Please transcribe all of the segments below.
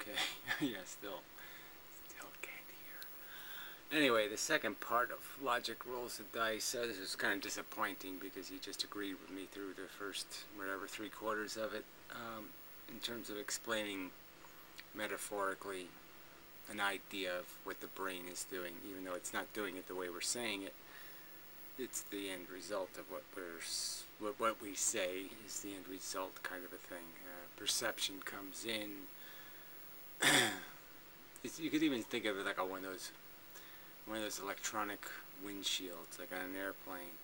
Okay. Yeah, still can't hear. Anyway, the second part of Logic Rolls the Dice, this was kind of disappointing because he just agreed with me through the first, whatever, 3/4 of it, in terms of explaining metaphorically an idea of what the brain is doing, even though it's not doing it the way we're saying it. It's the end result of what we say is the end result, kind of a thing. Perception comes in. You could even think of it like one of those electronic windshields, like on an airplane,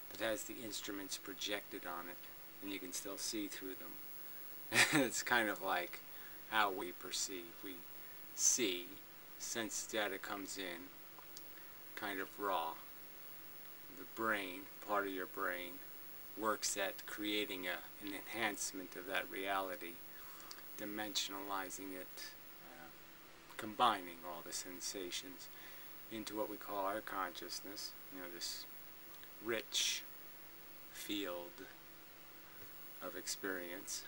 that has the instruments projected on it, and you can still see through them. It's kind of like how we perceive. We see, sense data comes in, kind of raw. The brain, part of your brain, works at creating an enhancement of that reality, dimensionalizing it, combining all the sensations into what we call our consciousness, this rich field of experience.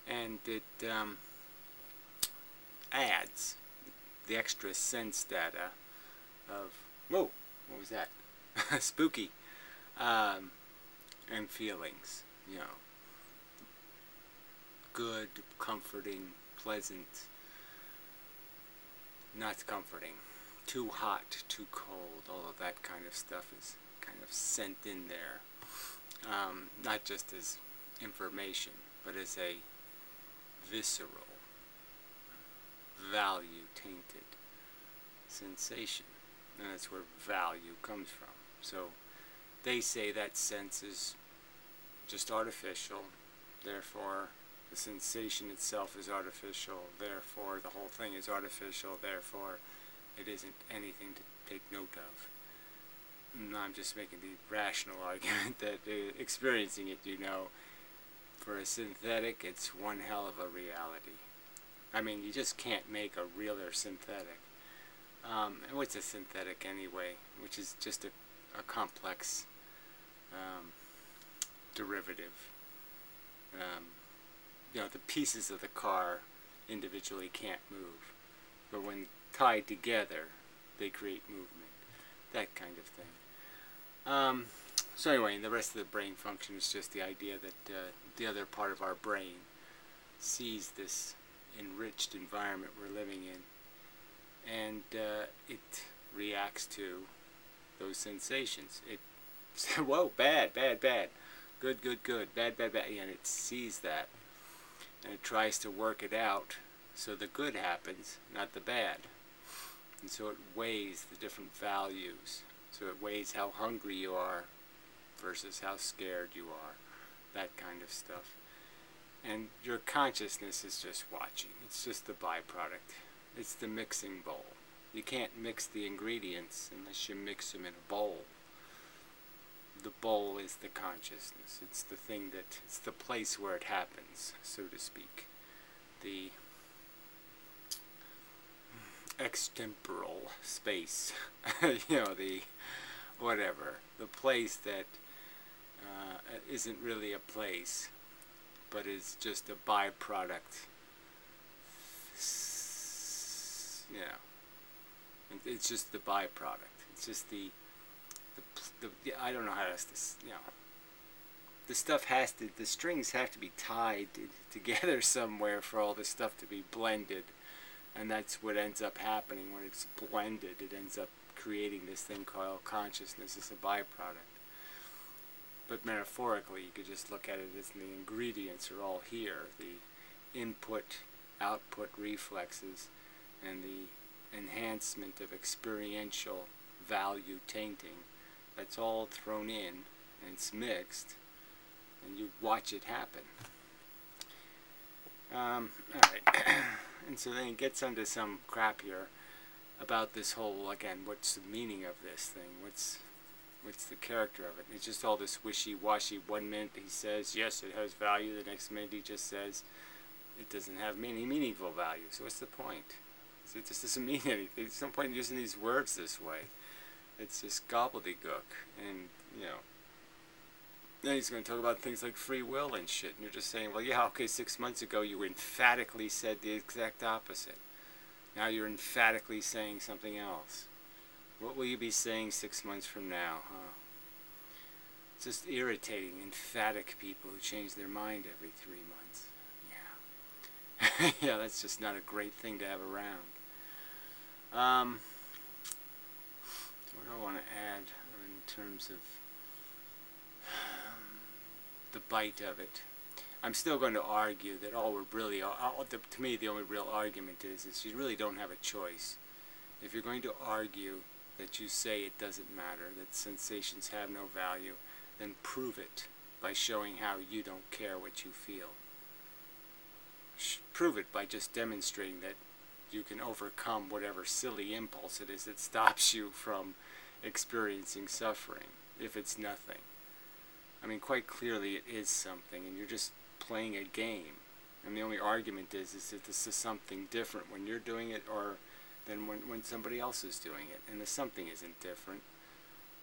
And it adds the extra sense data of, whoa, what was that? Spooky. And feelings, good, comforting, pleasant, not comforting, too hot, too cold, all of that kind of stuff is kind of sent in there, not just as information, but as a visceral, value-tainted sensation. And that's where value comes from. So they say that sense is just artificial, therefore the sensation itself is artificial, therefore the whole thing is artificial, therefore it isn't anything to take note of. And I'm just making the rational argument that experiencing it, for a synthetic, it's one hell of a reality. I mean, you just can't make a realer synthetic. And what's a synthetic anyway? Which is just a complex derivative. The pieces of the car individually can't move, but when tied together, they create movement. That kind of thing. So anyway, the rest of the brain function is just the idea that the other part of our brain sees this enriched environment we're living in, and it reacts to those sensations. It whoa, bad, good, bad, and it sees that, and it tries to work it out so the good happens, not the bad. And so it weighs the different values. So it weighs how hungry you are versus how scared you are, that kind of stuff. And your consciousness is just watching. It's just the byproduct. It's the mixing bowl. You can't mix the ingredients unless you mix them in a bowl. The bowl is the consciousness. It's the thing it's the place where it happens, so to speak. The extemporal space. The place that isn't really a place, but is just a byproduct. It's just the byproduct. It's just the I don't know how to, the stuff the strings have to be tied together somewhere for all this stuff to be blended, and that's what ends up happening when it's blended. It ends up creating this thing called consciousness as a byproduct. But metaphorically, you could just look at it as the ingredients are all here, the input-output reflexes, and the enhancement of experiential value tainting. That's all thrown in, and it's mixed, and you watch it happen. Alright, and so then it gets into some crap here about this whole, again, what's the meaning of this thing? What's the character of it? It's just all this wishy-washy. 1 minute he says, yes, it has value. The next minute he just says, it doesn't have meaningful value. So what's the point? It just doesn't mean anything. There's no point in using these words this way. It's just gobbledygook. And, Then he's going to talk about things like free will and shit. And you're just saying, well, yeah, okay, 6 months ago you emphatically said the exact opposite. Now you're emphatically saying something else. What will you be saying 6 months from now, huh? It's just irritating, emphatic people who change their mind every 3 months. Yeah. Yeah, that's just not a great thing to have around. What do I want to add in terms of the bite of it? I'm still going to argue that all we're really, to me, the only real argument is you really don't have a choice. If you're going to argue that you say it doesn't matter, that sensations have no value, then prove it by showing how you don't care what you feel. Prove it by just demonstrating that you can overcome whatever silly impulse it is that stops you from experiencing suffering, if it's nothing. I mean, quite clearly it is something, and you're just playing a game. And the only argument is that this is something different when you're doing it or than when somebody else is doing it. And the something isn't different.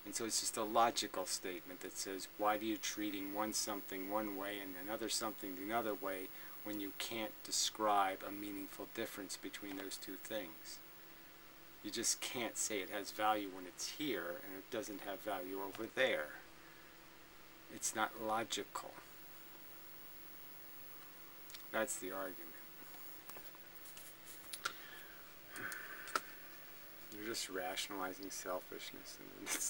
And so it's just a logical statement that says, why do you treating one something one way and another something another way when you can't describe a meaningful difference between those two things? You just can't say it has value when it's here and it doesn't have value over there. It's not logical. That's the argument. You're just rationalizing selfishness,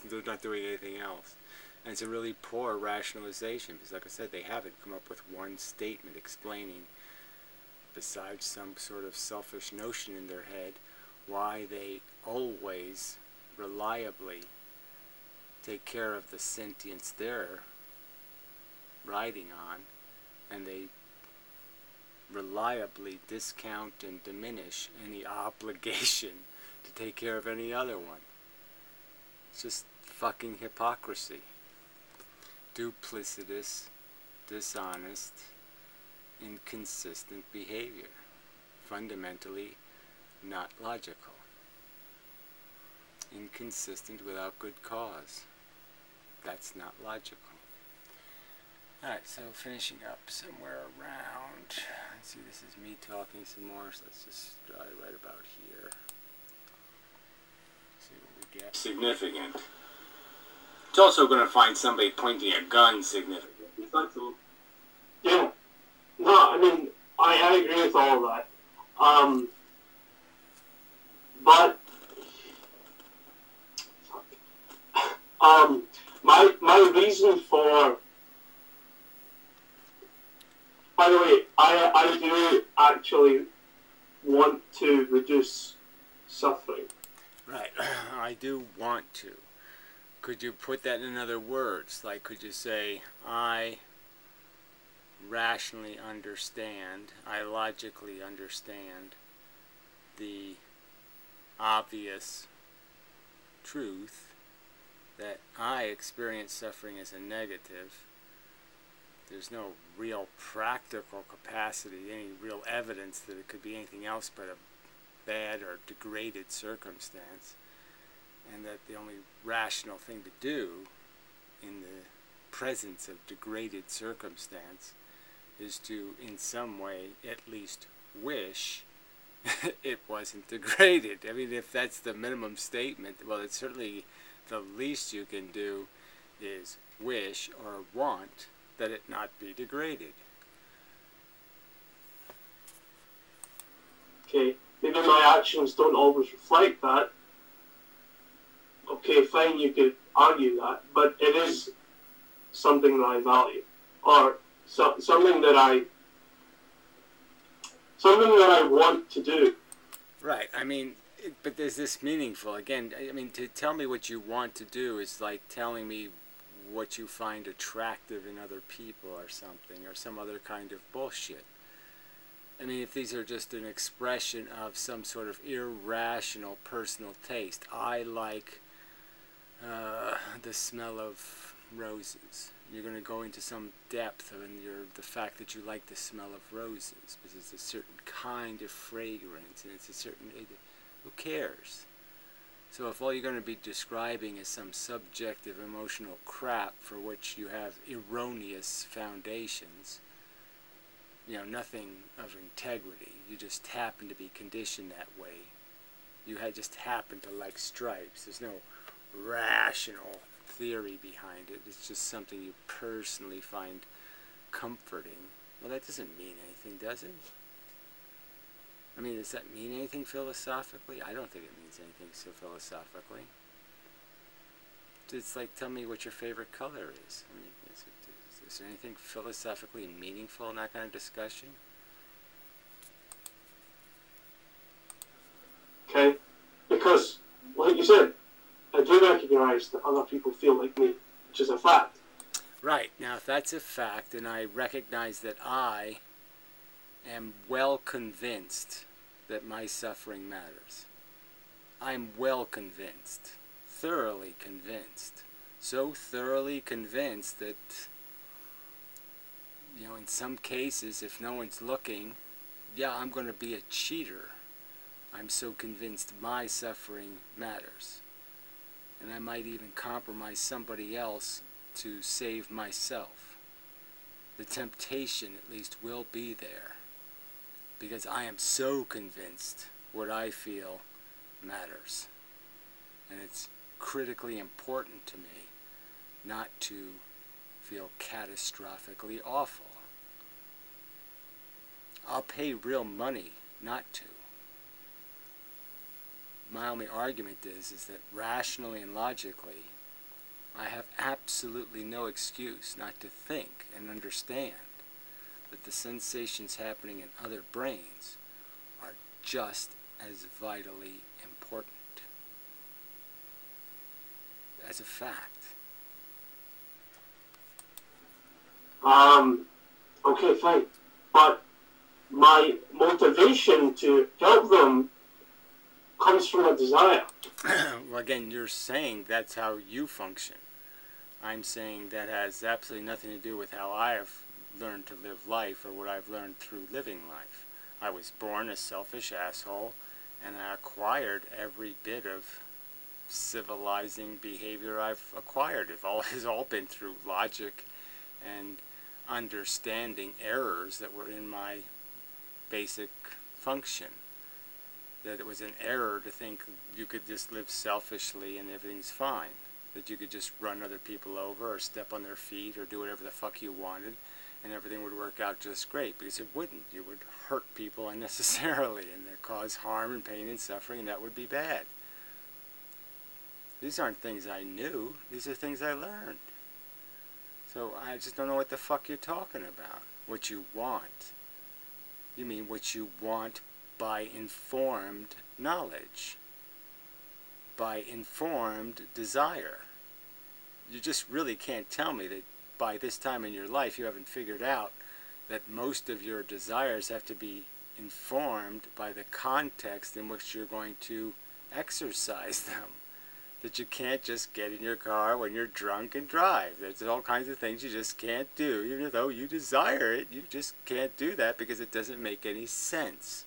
and they're not doing anything else. And it's a really poor rationalization, because like I said, they haven't come up with one statement explaining, besides some sort of selfish notion in their head, why they always reliably take care of the sentience they're riding on, and they reliably discount and diminish any obligation to take care of any other one. It's just fucking hypocrisy. Duplicitous, dishonest, inconsistent behavior. Fundamentally not logical. Inconsistent without good cause. That's not logical. Alright, so finishing up somewhere around, let's see, this is me talking some more, so let's just try right about here. See what we get. Significant. It's also going to find somebody pointing a gun significant. Is that so? Yeah. No, I mean, I agree with all of that. But my reason for, by the way, I do actually want to reduce suffering. Right, I do want to. Could you put that in other words? Like, could you say, I rationally understand, I logically understand the obvious truth that I experience suffering as a negative. There's no real practical capacity, any real evidence that it could be anything else but a bad or degraded circumstance, and that the only rational thing to do in the presence of degraded circumstance is to, in some way, at least wish it wasn't degraded. I mean, if that's the minimum statement, well, it's certainly the least you can do is wish or want that it not be degraded. Okay, maybe my actions don't always reflect that. Okay, fine, you could argue that, but it is something that I value, or something that I want to do. Right. I mean, but is this meaningful? Again, I mean, to tell me what you want to do is like telling me what you find attractive in other people or something, or some other kind of bullshit. I mean, if these are just an expression of some sort of irrational personal taste. I like the smell of roses. You're going to go into some depth in the fact that you like the smell of roses, because it's a certain kind of fragrance, and it's a certain... Who cares? So if all you're going to be describing is some subjective emotional crap for which you have erroneous foundations, nothing of integrity, you just happen to be conditioned that way. You just happen to like stripes. There's no rational theory behind it. It's just something you personally find comforting. Well, that doesn't mean anything, does it? I mean, does that mean anything philosophically? I don't think it means anything so philosophically. It's like, tell me what your favorite color is. I mean, is there anything philosophically meaningful in that kind of discussion? Okay? Because, like you said, I do recognise that other people feel like me, which is a fact. Right. Now, if that's a fact, and I recognize that I am well convinced that my suffering matters. I'm well convinced, thoroughly convinced, so thoroughly convinced that, in some cases, if no one's looking, I'm going to be a cheater. I'm so convinced my suffering matters. And I might even compromise somebody else to save myself. The temptation, at least, will be there. Because I am so convinced what I feel matters. And it's critically important to me not to feel catastrophically awful. I'll pay real money not to. My only argument is that rationally and logically, I have absolutely no excuse not to think and understand that the sensations happening in other brains are just as vitally important. As a fact. Okay, fine. But my motivation to help them comes from a desire. Well, again, you're saying that's how you function. I'm saying that has absolutely nothing to do with how I have learned to live life or what I've learned through living life. I was born a selfish asshole, and I acquired every bit of civilizing behavior I've acquired. It has all been through logic and understanding errors that were in my basic function. That it was an error to think you could just live selfishly and everything's fine. That you could just run other people over or step on their feet or do whatever the fuck you wanted and everything would work out just great, because it wouldn't. You would hurt people unnecessarily and cause harm and pain and suffering, and that would be bad. These aren't things I knew. These are things I learned. So I just don't know what the fuck you're talking about. What you want. You mean what you want by informed knowledge. By informed desire. You just really can't tell me that by this time in your life you haven't figured out that most of your desires have to be informed by the context in which you're going to exercise them. That you can't just get in your car when you're drunk and drive. There's all kinds of things you just can't do. Even though you desire it, you just can't do that because it doesn't make any sense.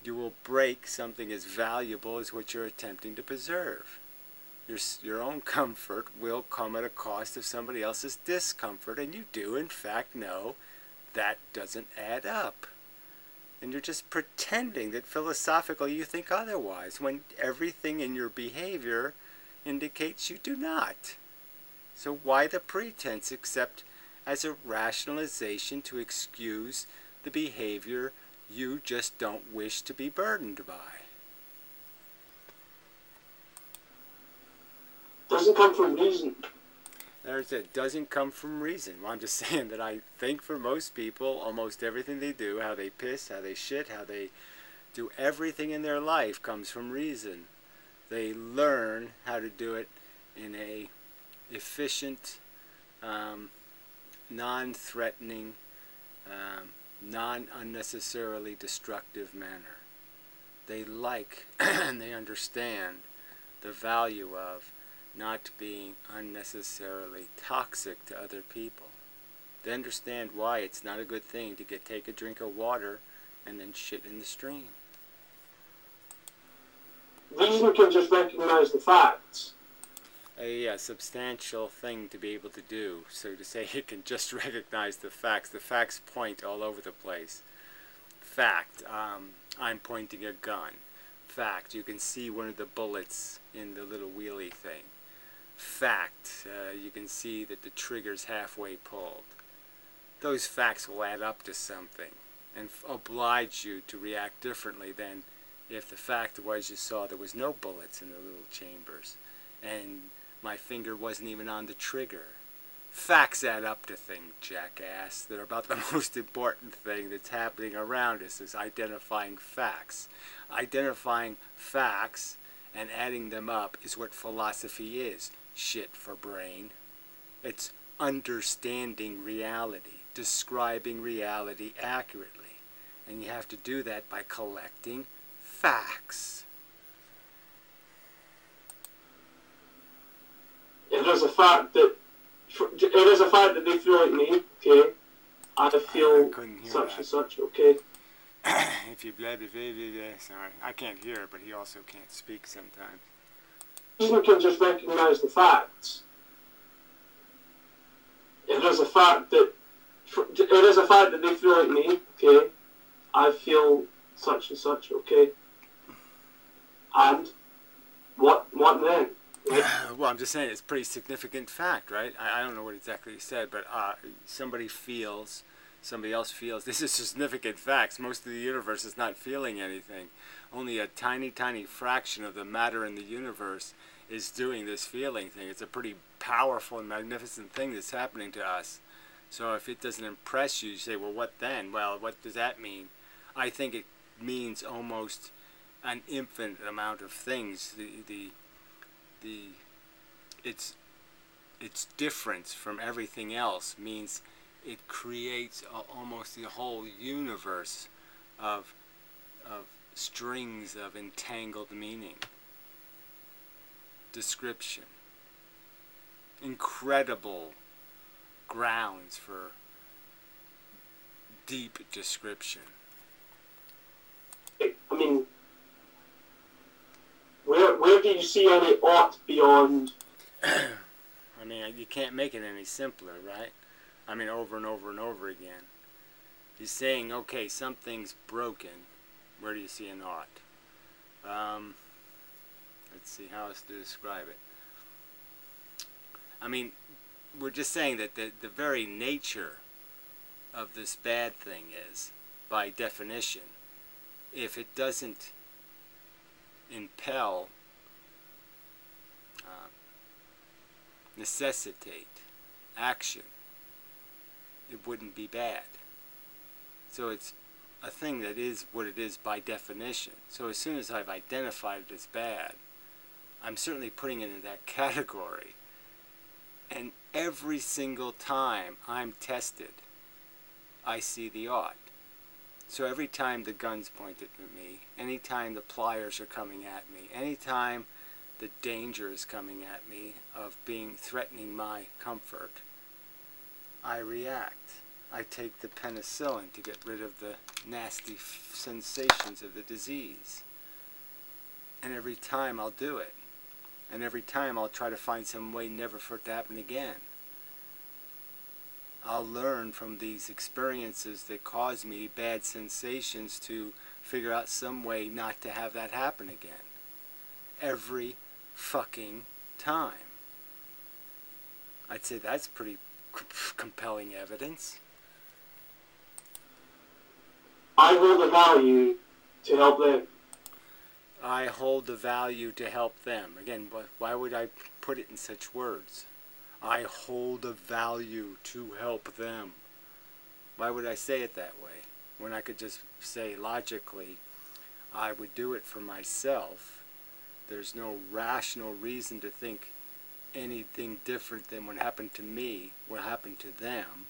You will break something as valuable as what you're attempting to preserve. Your own comfort will come at a cost of somebody else's discomfort, and you do, in fact, know that doesn't add up. And you're just pretending that philosophically you think otherwise, when everything in your behavior indicates you do not. So why the pretense except as a rationalization to excuse the behavior you just don't wish to be burdened by? Doesn't come from reason. It doesn't come from reason. Well, I'm just saying that I think for most people, almost everything they do, how they piss, how they shit, how they do everything in their life comes from reason. They learn how to do it in a efficient, non-threatening, non-unnecessarily destructive manner. They like and they understand the value of not being unnecessarily toxic to other people. They understand why it's not a good thing to take a drink of water and then shit in the stream. reason can just recognize the facts. A substantial thing to be able to do. So to say it can just recognize the facts point all over the place. Fact, I'm pointing a gun. Fact, you can see one of the bullets in the little wheelie thing. Fact, you can see that the trigger's halfway pulled. Those facts will add up to something and oblige you to react differently than if the fact was you saw there was no bullets in the little chambers and my finger wasn't even on the trigger. Facts add up to things, jackass. They're about the most important thing that's happening around us is identifying facts. Identifying facts and adding them up is what philosophy is. Shit for brain. It's understanding reality, describing reality accurately. And you have to do that by collecting facts. It is a fact that they feel like me, okay? I feel such and such, okay? If you blah, blah, blah, blah, blah. Sorry, I can't hear, but he also can't speak sometimes. Reason can just recognize the facts. It is a fact that they feel like me, okay? I feel such and such, okay? And what then? Well, I'm just saying it's a pretty significant fact, right? I don't know what exactly he said, but somebody else feels. This is significant facts. Most of the universe is not feeling anything. Only a tiny, tiny fraction of the matter in the universe is doing this feeling thing. It's a pretty powerful and magnificent thing that's happening to us. So if it doesn't impress you, you say, well, what then? Well, what does that mean? I think it means almost an infinite amount of things. Its difference from everything else means it creates almost the whole universe of strings of entangled meaning, description, incredible grounds for deep description. I mean, where do you see any ought beyond? I mean, you can't make it any simpler, right? I mean, over and over and over again. He's saying, okay, something's broken. Where do you see an ought? Let's see how else to describe it. I mean, we're just saying that the very nature of this bad thing is, by definition, if it doesn't impel, necessitate action, it wouldn't be bad. So it's a thing that is what it is by definition. So as soon as I've identified it as bad, I'm certainly putting it in that category. And every single time I'm tested, I see the ought. So every time the gun's pointed at me, anytime the pliers are coming at me, anytime the danger is coming at me of being threatening my comfort, I react. I take the penicillin to get rid of the nasty sensations of the disease. And every time I'll do it. And every time I'll try to find some way never for it to happen again. I'll learn from these experiences that cause me bad sensations to figure out some way not to have that happen again. Every fucking time. I'd say that's pretty compelling evidence. I hold a value to help them. I hold the value to help them. Again, why would I put it in such words? I hold a value to help them. Why would I say it that way? When I could just say logically, I would do it for myself. There's no rational reason to think anything different than what happened to me will happen to them.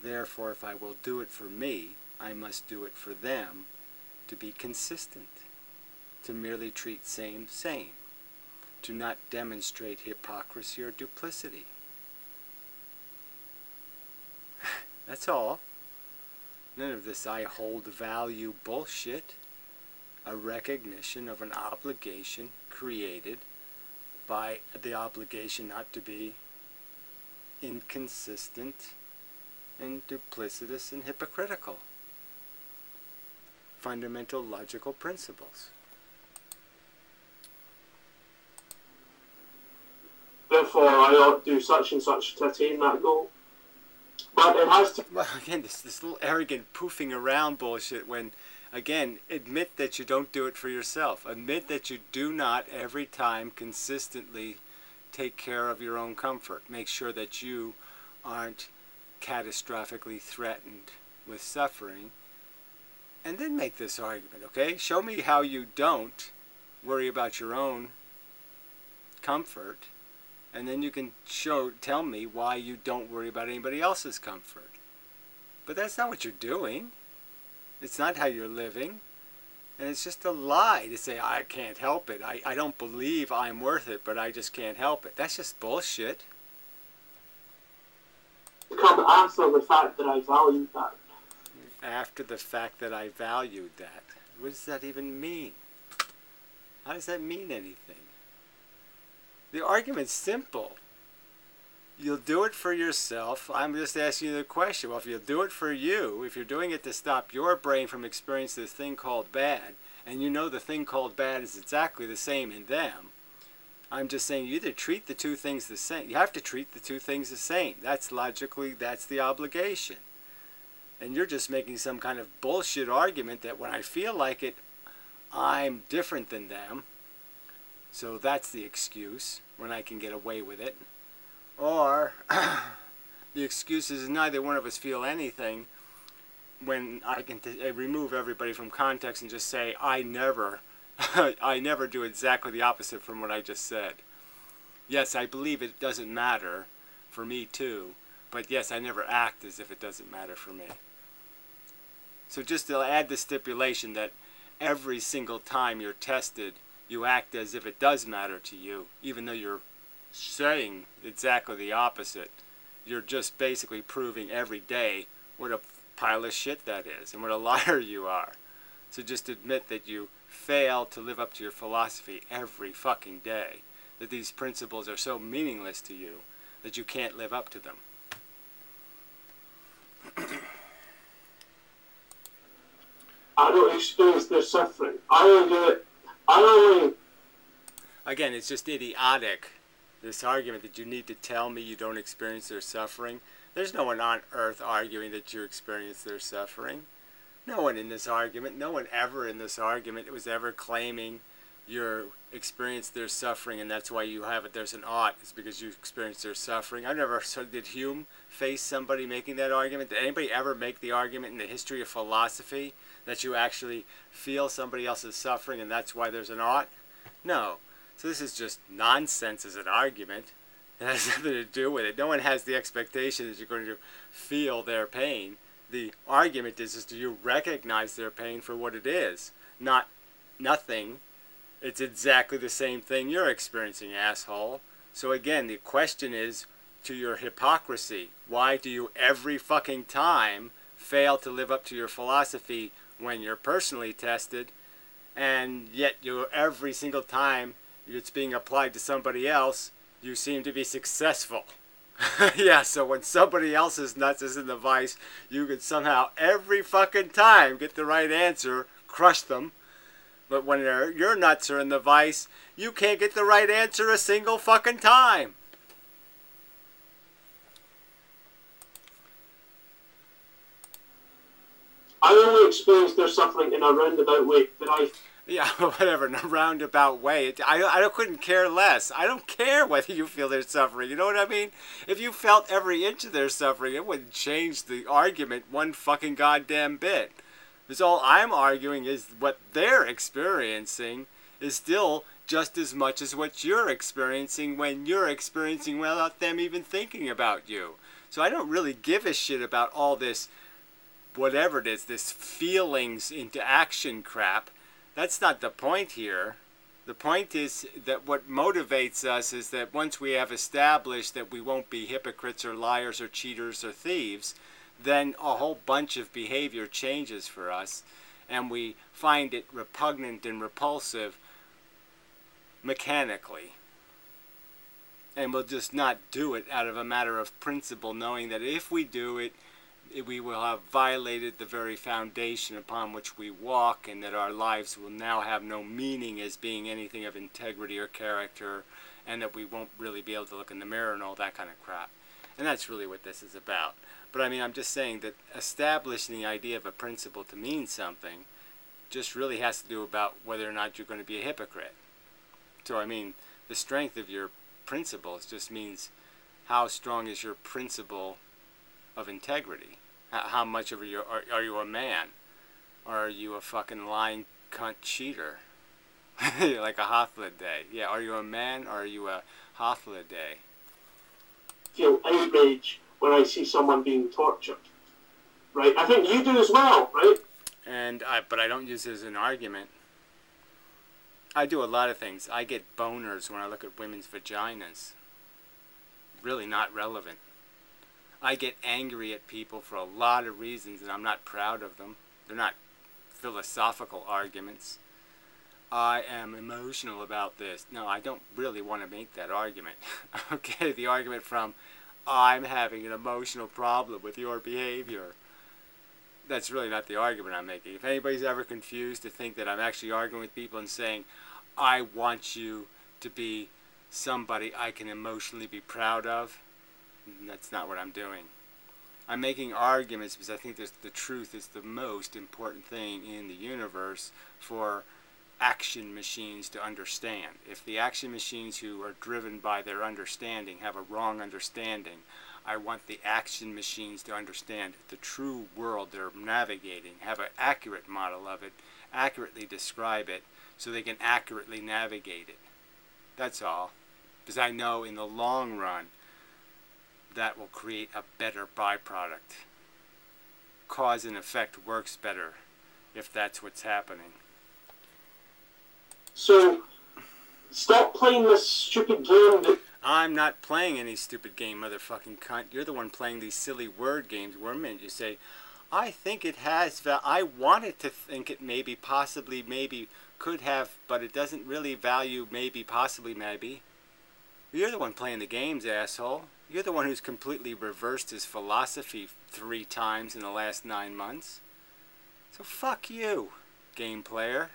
Therefore, if I will do it for me, I must do it for them to be consistent, to merely treat same, to not demonstrate hypocrisy or duplicity. That's all. None of this I hold value bullshit. a recognition of an obligation created by the obligation not to be inconsistent and duplicitous and hypocritical. Fundamental logical principles. Therefore, I ought to do such and such to attain that goal. But it has to... Well, again, this little arrogant poofing around bullshit when, again, admit that you don't do it for yourself. Admit that you do not every time consistently take care of your own comfort. Make sure that you aren't catastrophically threatened with suffering. And then make this argument, okay? Show me how you don't worry about your own comfort. And then you can tell me why you don't worry about anybody else's comfort. But that's not what you're doing. It's not how you're living. And it's just a lie to say, I can't help it. I don't believe I'm worth it, but I just can't help it. That's just bullshit. Come after the fact that I valued that. After the fact that I valued that. What does that even mean? How does that mean anything? The argument's simple. You'll do it for yourself. I'm just asking you the question. Well, if you'll do it for you, if you're doing it to stop your brain from experiencing this thing called bad, and you know the thing called bad is exactly the same in them, I'm just saying you either treat the two things the same. You have to treat the two things the same. That's logically, that's the obligation. And you're just making some kind of bullshit argument that when I feel like it, I'm different than them. So that's the excuse, when I can get away with it. Or, the excuse is neither one of us feel anything, when I can remove everybody from context and just say, I never do exactly the opposite from what I just said. Yes, I believe it doesn't matter for me too, but yes, I never act as if it doesn't matter for me. So just to add the stipulation that every single time you're tested, you act as if it does matter to you, even though you're saying exactly the opposite. You're just basically proving every day what a pile of shit that is and what a liar you are. So just admit that you fail to live up to your philosophy every fucking day, that these principles are so meaningless to you that you can't live up to them. I don't experience their suffering. I only... Again, it's just idiotic, this argument that you need to tell me you don't experience their suffering. There's no one on earth arguing that you experience their suffering. No one in this argument, no one ever in this argument was ever claiming you experienced their suffering and that's why you have it. There's an ought. It's because you experienced their suffering. I never did Hume face somebody making that argument. Did anybody ever make the argument in the history of philosophy that you actually feel somebody else's suffering and that's why there's an ought? No. So this is just nonsense as an argument. It has nothing to do with it. No one has the expectation that you're going to feel their pain. The argument is do you recognize their pain for what it is, not nothing. It's exactly the same thing you're experiencing, asshole. So again, the question is to your hypocrisy. Why do you every fucking time fail to live up to your philosophy when you're personally tested, and yet you every single time it's being applied to somebody else, you seem to be successful? Yeah, so when somebody else's nuts is in the vice, you can somehow every fucking time get the right answer, crush them. But when your nuts are in the vice, you can't get the right answer a single fucking time. I only experience their suffering in a roundabout way, but Yeah, whatever, in a roundabout way. I couldn't care less. I don't care whether you feel their suffering. You know what I mean? If you felt every inch of their suffering, it wouldn't change the argument one fucking goddamn bit. Because all I'm arguing is what they're experiencing is still just as much as what you're experiencing when you're experiencing without them even thinking about you. So I don't really give a shit about all this, whatever it is, this feelings into action crap. That's not the point here. The point is that what motivates us is that once we have established that we won't be hypocrites or liars or cheaters or thieves, then a whole bunch of behavior changes for us. and we find it repugnant and repulsive mechanically. And we'll just not do it out of a matter of principle, knowing that if we do it, we will have violated the very foundation upon which we walk, and that our lives will now have no meaning as being anything of integrity or character, and that we won't really be able to look in the mirror and all that kind of crap. And that's really what this is about. But I mean, I'm just saying that establishing the idea of a principle to mean something just really has to do about whether or not you're going to be a hypocrite. So I mean, the strength of your principles just means how strong is your principle of integrity. How much of are you a man? Or are you a fucking lying cunt cheater? Like a Hothla day. Yeah, are you a man or are you a Hothla day? Feel outrage when I see someone being tortured. Right? I think you do as well, right? But I don't use it as an argument. I do a lot of things. I get boners when I look at women's vaginas. Really not relevant. I get angry at people for a lot of reasons, and I'm not proud of them. They're not philosophical arguments. I am emotional about this. No, I don't really want to make that argument. Okay, the argument from, I'm having an emotional problem with your behavior. That's really not the argument I'm making. If anybody's ever confused to think that I'm actually arguing with people and saying, I want you to be somebody I can emotionally be proud of, that's not what I'm doing. I'm making arguments because I think the truth is the most important thing in the universe for action machines to understand. If the action machines who are driven by their understanding have a wrong understanding, I want the action machines to understand the true world they're navigating, have an accurate model of it, accurately describe it, so they can accurately navigate it. That's all. Because I know in the long run, that will create a better byproduct. Cause and effect works better if that's what's happening. So, stop playing this stupid game that... I'm not playing any stupid game, motherfucking cunt. You're the one playing these silly word games where you say, I think it has I wanted to think it maybe, possibly, maybe, could have, but it doesn't really value maybe, possibly, maybe. You're the one playing the games, asshole. You're the one who's completely reversed his philosophy 3 times in the last 9 months. So fuck you, game player.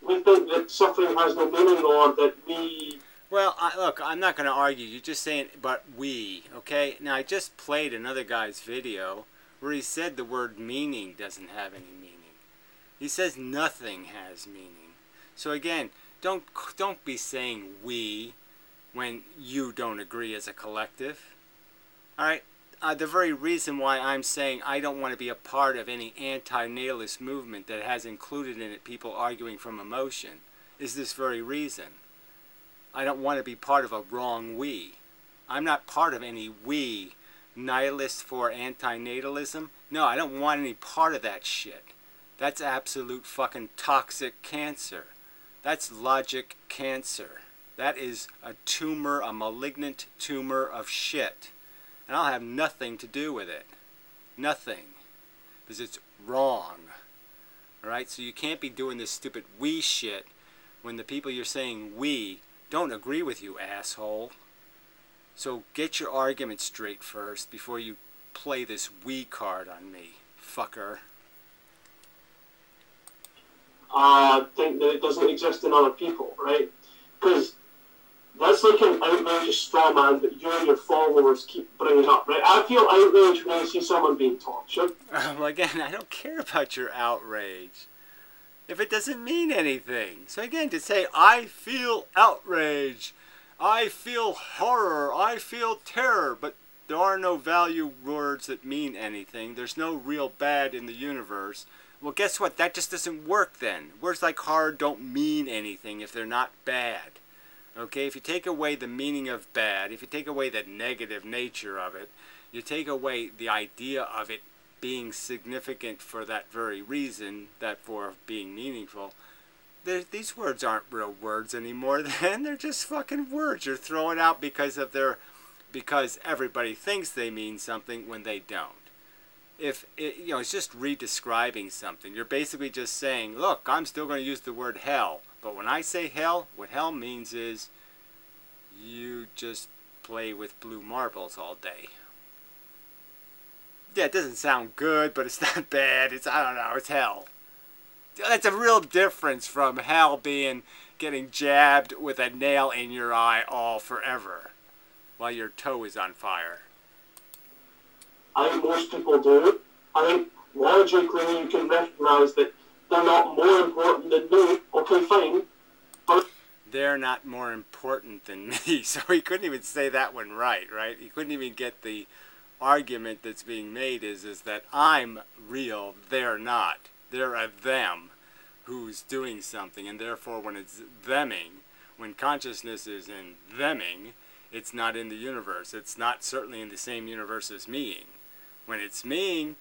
We think that suffering has no meaning, or that we... Well, look, I'm not going to argue. You're just saying, but we, okay? Now, I just played another guy's video where he said the word meaning doesn't have any meaning. He says nothing has meaning. So again, don't be saying we when you don't agree as a collective. All right? The very reason why I'm saying I don't want to be a part of any anti-natalist movement that has included in it people arguing from emotion is this very reason. I don't want to be part of a wrong we. I'm not part of any we nihilists for anti-natalism. No, I don't want any part of that shit. That's absolute fucking toxic cancer. That's logic cancer. That is a tumor, a malignant tumor of shit. And I'll have nothing to do with it. Nothing. Because it's wrong. Alright? So you can't be doing this stupid we shit when the people you're saying we don't agree with you, asshole. So get your argument straight first before you play this we card on me, fucker. Think that it doesn't exist in other people, right? Because that's like an outrageous straw man that you and your followers keep bringing up, right? I feel outraged when I see someone being tortured. Well, again, I don't care about your outrage if it doesn't mean anything. So again, to say, I feel outrage, I feel horror, I feel terror, but there are no value words that mean anything. There's no real bad in the universe. Well, guess what? That just doesn't work then. Words like hard don't mean anything if they're not bad. Okay, if you take away the meaning of bad, if you take away the negative nature of it, you take away the idea of it being significant for that very reason, that for being meaningful, these words aren't real words anymore then. They're just fucking words you're throwing out because everybody thinks they mean something when they don't. if it, it's just redescribing something. You're basically just saying, look, I'm still going to use the word hell, but when I say hell, what hell means is you just play with blue marbles all day. Yeah, it doesn't sound good, but it's not bad. I don't know, it's hell. That's a real difference from hell being getting jabbed with a nail in your eye all forever while your toe is on fire. I think most people do. I think logically you can recognise that they're not more important than me. Okay, fine. But they're not more important than me. So he couldn't even say that one right? He couldn't even get the argument that's being made is that I'm real, they're not. They're a them who's doing something, and therefore when it's theming, when consciousness is in theming, it's not in the universe. It's not certainly in the same universe as meing. When it's meing,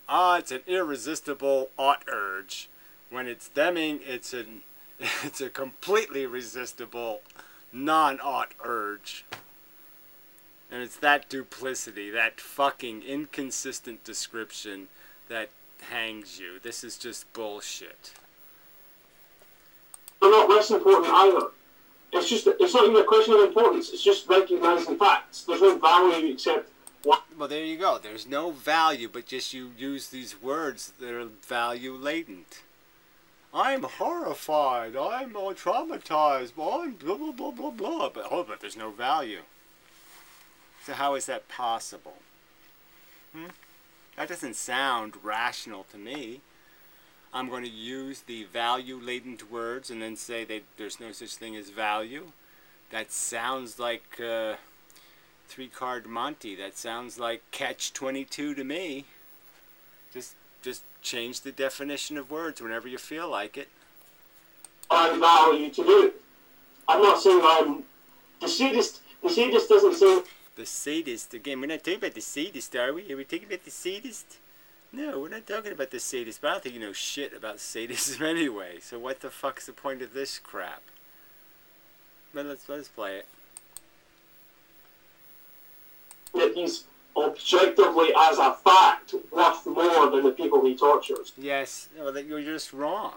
it's an irresistible ought urge. When it's theming, it's a completely resistible non-ought urge. And it's that duplicity, that fucking inconsistent description that hangs you. This is just bullshit. they're not less important either. It's not even a question of importance. It's just recognising facts. There's no value except what. Well, there you go. There's no value, but just you use these words that are value latent. I'm horrified. I'm traumatized. I'm blah, blah, blah, blah, blah. But there's no value. So how is that possible? That doesn't sound rational to me. I'm going to use the value-latent words and then say that there's no such thing as value. That sounds like three-card Monty. That sounds like catch-22 to me. Just change the definition of words whenever you feel like it. I value to do it. I'm not saying I'm the sadist. The sadist doesn't say. The sadist, again, we're not talking about the sadist, are we? Are we talking about the sadist? No, we're not talking about the sadist, but I don't think you know shit about sadism anyway, so what the fuck's the point of this crap? But let's play it. That he's objectively, as a fact, worth more than the people he tortures. Yes, well, you're just wrong.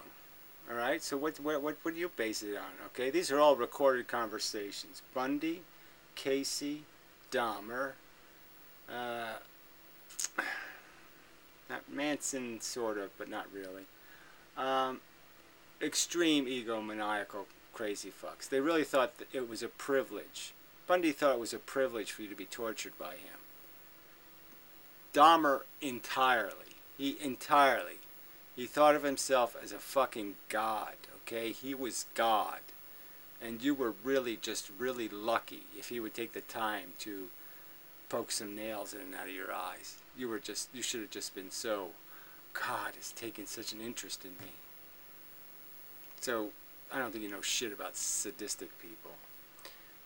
Alright, so what do you base it on? Okay, these are all recorded conversations. Bundy, Casey, Dahmer, not Manson, sort of, but not really. Extreme egomaniacal crazy fucks. They really thought that it was a privilege. Bundy thought it was a privilege for you to be tortured by him. Dahmer entirely. He thought of himself as a fucking god, okay? He was God. And you were really lucky if he would take the time to poke some nails in and out of your eyes. You should have just been so, God has taken such an interest in me. So, I don't think you know shit about sadistic people.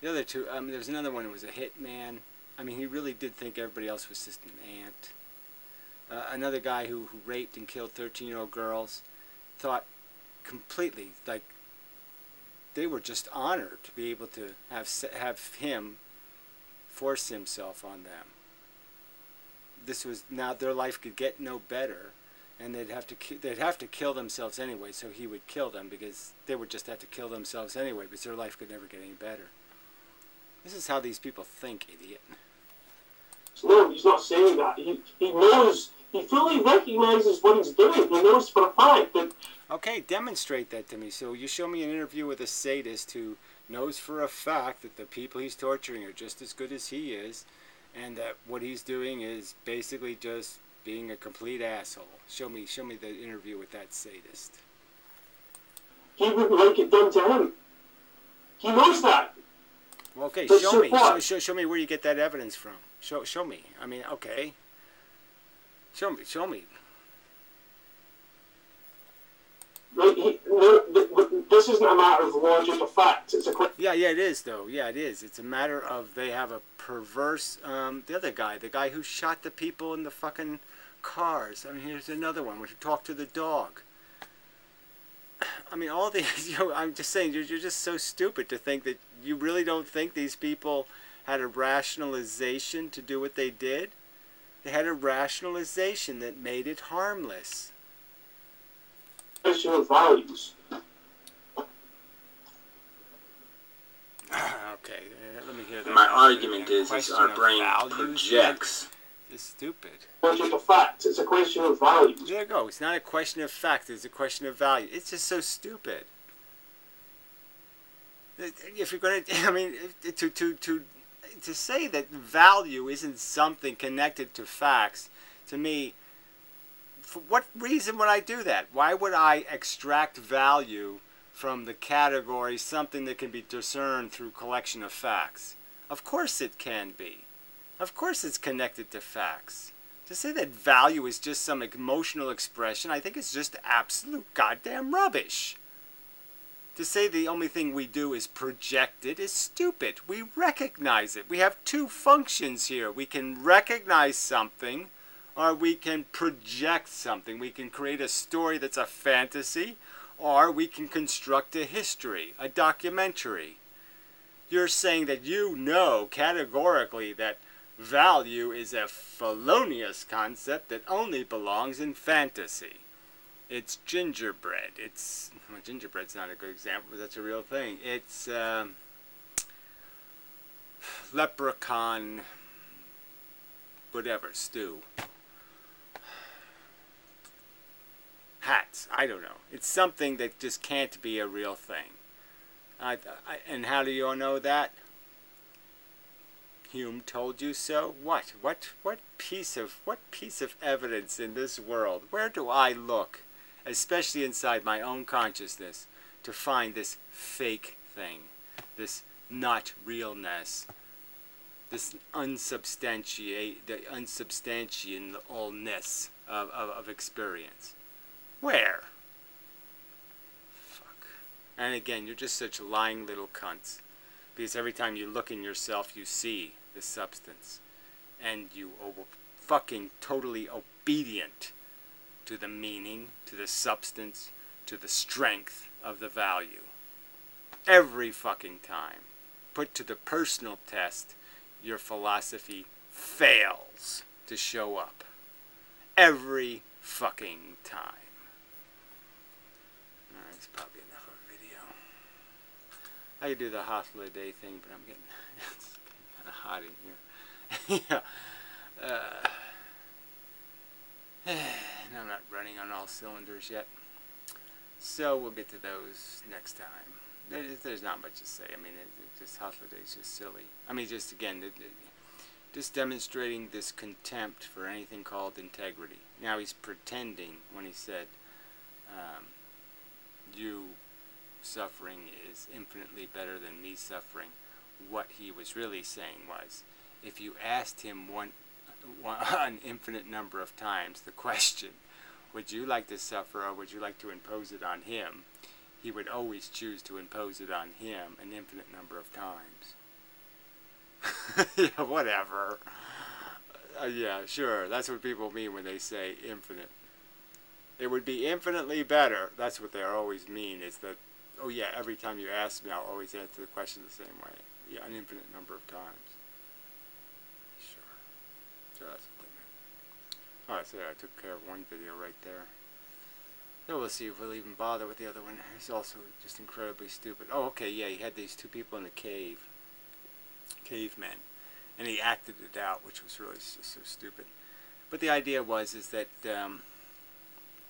The other two, there's another one who was a hitman. I mean, he really did think everybody else was just an ant. Another guy who raped and killed 13-year-old girls thought completely, like, they were just honored to be able to have him force himself on them. This was, now their life could get no better, and they'd have to kill themselves anyway, so he would kill them because they would just have to kill themselves anyway because their life could never get any better. This is how these people think, idiot. No, he's not saying that. He knows, he fully recognizes what he's doing. He knows for a fact that... Okay, demonstrate that to me. So you show me an interview with a sadist who knows for a fact that the people he's torturing are just as good as he is, and that what he's doing is basically just being a complete asshole. Show me the interview with that sadist. He wouldn't like it done to him. He knows that. Well, okay, but show me. What? Show me where you get that evidence from. Show me. I mean, okay. Show me. Like, this isn't a matter of logic or fact. It's a question. Yeah, it is, though. Yeah, it is. It's a matter of they have a perverse... the other guy, the guy who shot the people in the fucking cars. I mean, here's another one where he talked to the dog. I mean, all these... I'm just saying, you're just so stupid to think that you really don't think these people had a rationalization to do what they did. They had a rationalization that made it harmless. Question of values. Okay, let me hear that. My argument is our brain projects. It's stupid. Question of fact. It's a question of values. There you go. It's not a question of fact. It's a question of value. It's just so stupid. If you're going to, I mean, to say that value isn't something connected to facts, to me, for what reason would I do that? Why would I extract value from the category something that can be discerned through collection of facts? Of course it can be. Of course it's connected to facts. To say that value is just some emotional expression, I think it's just absolute goddamn rubbish. To say the only thing we do is project it is stupid. We recognize it. We have two functions here. We can recognize something, or we can project something. We can create a story that's a fantasy, or we can construct a history, a documentary. You're saying that you know categorically that value is a felonious concept that only belongs in fantasy. It's gingerbread. Well, gingerbread's not a good example, but that's a real thing. It's leprechaun, whatever, stew. Hats, I don't know. It's something that just can't be a real thing. And how do you all know that? Hume told you so? What piece of evidence in this world? Where do I look, especially inside my own consciousness, to find this fake thing, this not realness, this unsubstantialness of experience? Where? Fuck. And again, you're just such lying little cunts. Because every time you look in yourself, you see the substance. And you are fucking totally obedient to the meaning, to the substance, to the strength of the value. Every fucking time. Put to the personal test, your philosophy fails to show up. Every fucking time. Alright, it's probably enough of a video. I could do the holiday thing, but I'm getting it's kind of hot in here. Yeah. And I'm not running on all cylinders yet. So we'll get to those next time. There's not much to say. I mean, just holiday's just silly. I mean, just again, just demonstrating this contempt for anything called integrity. Now he's pretending when he said, you suffering is infinitely better than me suffering. What he was really saying was, if you asked him an infinite number of times the question, would you like to suffer or would you like to impose it on him, he would always choose to impose it on him an infinite number of times. Yeah, whatever. Yeah, sure. That's what people mean when they say infinite. It would be infinitely better. That's what they always mean, is that, oh yeah, every time you ask me, I'll always answer the question the same way. Yeah, an infinite number of times. Sure, that's what they meant. Alright, so I took care of one video right there. So we'll see if we'll even bother with the other one. It's also just incredibly stupid. Oh, okay, yeah, he had these two people in the cave. Cavemen. And he acted it out, which was really just so stupid. But the idea was that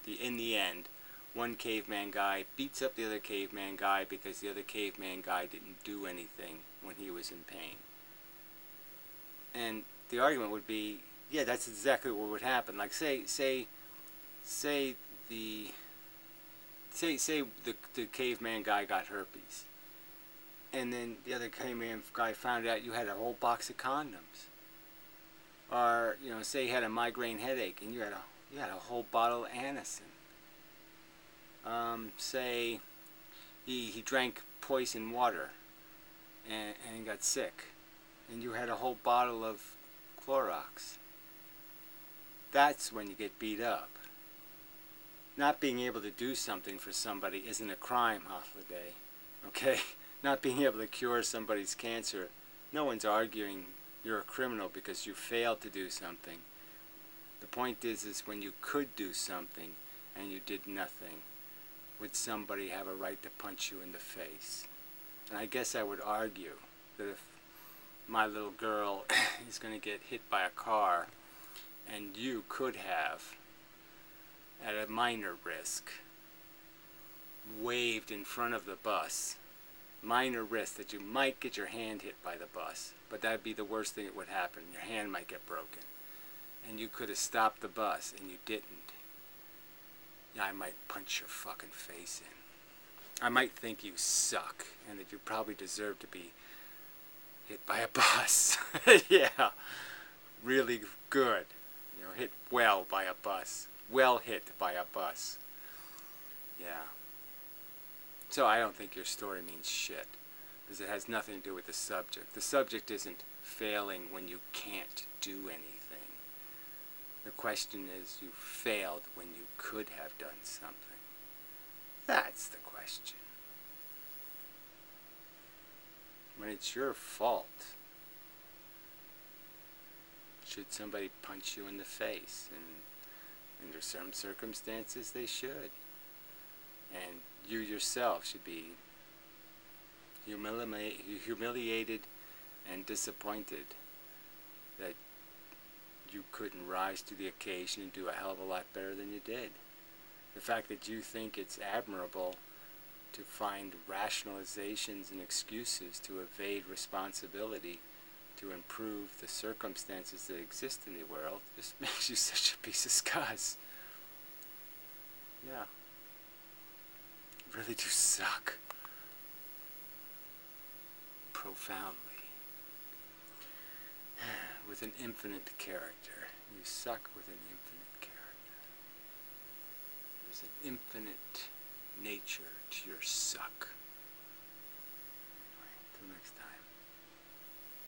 in the end, one caveman guy beats up the other caveman guy because the other caveman guy didn't do anything when he was in pain. And the argument would be, yeah, that's exactly what would happen. Like say the caveman guy got herpes, and then the other caveman guy found out you had a whole box of condoms. Or, you know, say you had a migraine headache and you had a whole bottle of Anacin. Say he drank poison water and he got sick, and you had a whole bottle of Clorox. That's when you get beat up. Not being able to do something for somebody isn't a crime, Holiday. Okay? Not being able to cure somebody's cancer. No one's arguing you're a criminal because you failed to do something. The point is when you could do something and you did nothing, would somebody have a right to punch you in the face? And I guess I would argue that if my little girl is going to get hit by a car and you could have, at a minor risk, waved in front of the bus, minor risk that you might get your hand hit by the bus, but that would be the worst thing that would happen. Your hand might get broken. And you could have stopped the bus and you didn't. Yeah, I might punch your fucking face in. I might think you suck and that you probably deserve to be hit by a bus. Yeah, really good. You know, hit well by a bus. Well hit by a bus. Yeah. So I don't think your story means shit, because it has nothing to do with the subject. The subject isn't failing when you can't do anything. The question is, you failed when you could have done something. That's the question. When it's your fault, should somebody punch you in the face? And under some circumstances, they should. And you yourself should be humiliated and disappointed that you couldn't rise to the occasion and do a hell of a lot better than you did. The fact that you think it's admirable to find rationalizations and excuses to evade responsibility to improve the circumstances that exist in the world just makes you such a piece of scuzz. Yeah. You really do suck. Profoundly. With an infinite character. You suck with an infinite character. There's an infinite nature to your suck. Anyway, till next time.